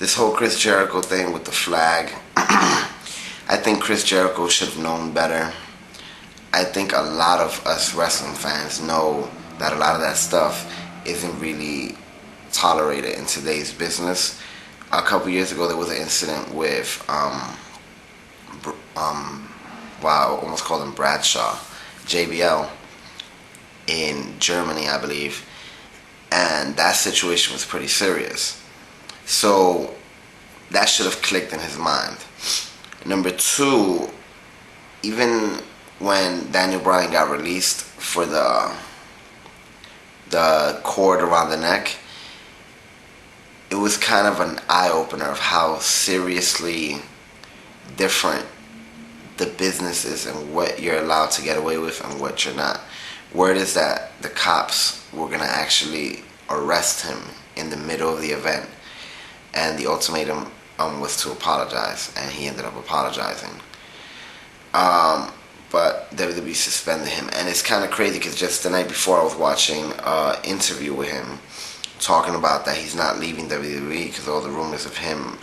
this whole Chris Jericho thing with the flag, I think Chris Jericho should have known better. I think a lot of us wrestling fans know that a lot of that stuff isn't really tolerated in today's business. A couple years ago, there was an incident with, wow, I almost called him Bradshaw, JBL, in Germany, I believe, and that situation was pretty serious. So that should have clicked in his mind. Number two, even when Daniel Bryan got released for the cord around the neck, it was kind of an eye-opener of how seriously different the business is and what you're allowed to get away with and what you're not. Word is that the cops were going to actually arrest him in the middle of the event, and the ultimatum was to apologize, and he ended up apologizing. But WWE suspended him, and it's kind of crazy because just the night before I was watching an interview with him talking about that he's not leaving WWE because all the rumors of him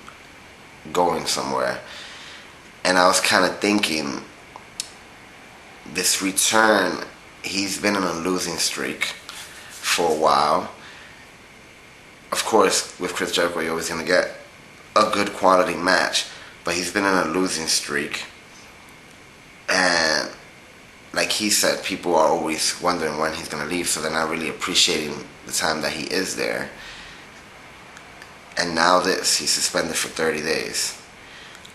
going somewhere. And I was kind of thinking, this return, he's been on a losing streak for a while. Of course, with Chris Jericho, you're always going to get a good quality match, but he's been on a losing streak. And like he said, people are always wondering when he's going to leave, so they're not really appreciating the time that he is there. And now he's suspended for 30 days.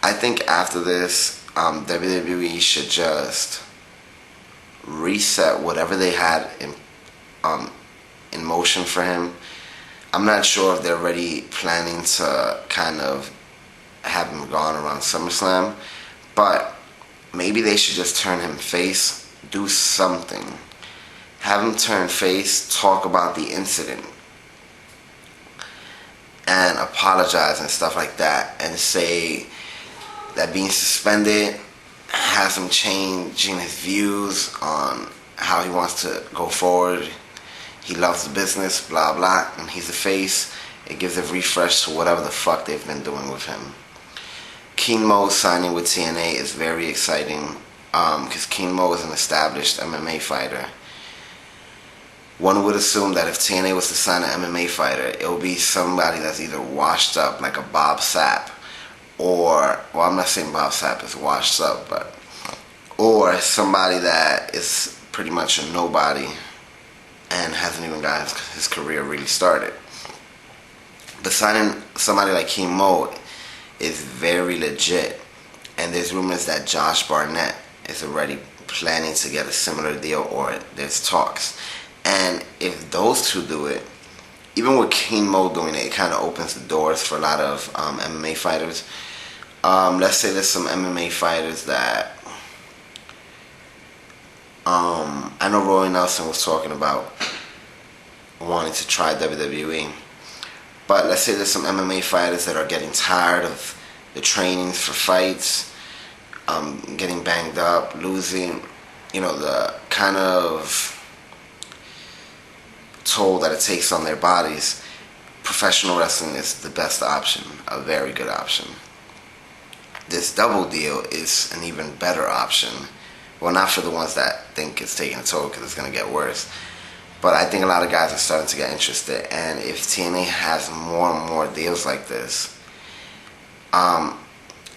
I think after this, WWE should just reset whatever they had in motion for him. I'm not sure if they're already planning to kind of have him gone around SummerSlam, but maybe they should just turn him face, do something. Have him turn face, talk about the incident, and apologize and stuff like that, and say that being suspended has him changing his views on how he wants to go forward. He loves the business, blah blah, and he's a face. It gives a refresh to whatever the fuck they've been doing with him. King Mo signing with TNA is very exciting because King Mo is an established MMA fighter. One would assume that if TNA was to sign an MMA fighter, it would be somebody that's either washed up, like a Bob Sapp, or, well, I'm not saying Bob Sapp is washed up, but, or somebody that is pretty much a nobody and hasn't even got his career really started. But signing somebody like King Mo is very legit, and there's rumors that Josh Barnett is already planning to get a similar deal, or there's talks. And if those two do it, even with King Mo doing it, it kind of opens the doors for a lot of MMA fighters. Let's say there's some MMA fighters that I know Roy Nelson was talking about wanting to try WWE. But let's say there's some MMA fighters that are getting tired of the trainings for fights, getting banged up, losing, the kind of toll that it takes on their bodies. Professional wrestling is the best option, a very good option. This double deal is an even better option. Well, not for the ones that think it's taking a toll because it's going to get worse. But I think a lot of guys are starting to get interested. And if TNA has more and more deals like this,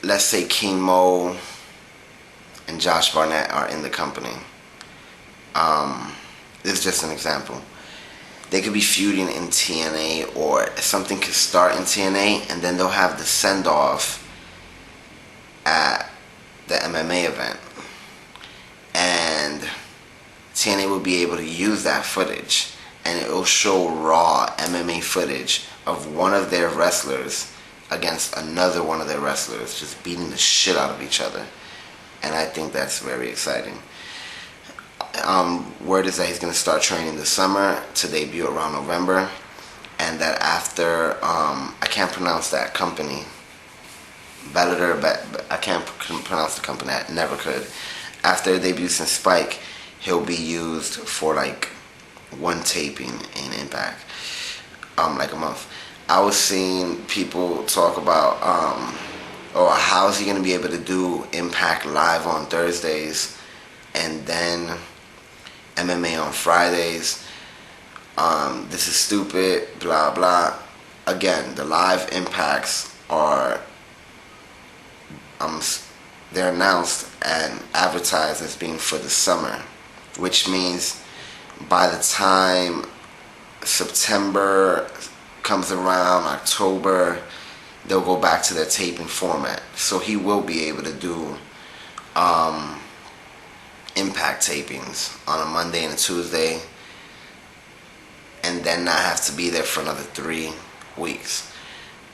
let's say King Mo and Josh Barnett are in the company. This is just an example. They could be feuding in TNA, or something could start in TNA, and then they'll have the send-off at the MMA event. And TNA will be able to use that footage, and it will show raw MMA footage of one of their wrestlers against another one of their wrestlers, just beating the shit out of each other. And I think that's very exciting. Word is that he's going to start training this summer to debut around November, and that after, I can't pronounce that company, Bellator, but I can't pronounce the company, I never could. After debuts in Spike, he'll be used for like one taping in Impact, like a month. I was seeing people talk about, or how is he going to be able to do Impact Live on Thursdays and then MMA on Fridays. This is stupid, blah, blah. Again, the live impacts are, they're announced and advertised as being for the summer, which means by the time September comes around, October, they'll go back to their taping format. So he will be able to do Impact tapings on a Monday and a Tuesday, and then not have to be there for another 3 weeks.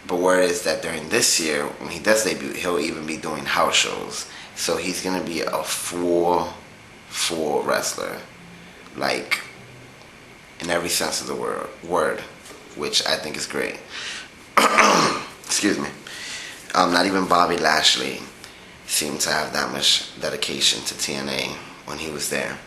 But word is that during this year, when he does debut, he'll even be doing house shows. So he's going to be a full wrestler. Like, in every sense of the word, which I think is great. Excuse me. Not even Bobby Lashley seemed to have that much dedication to TNA when he was there.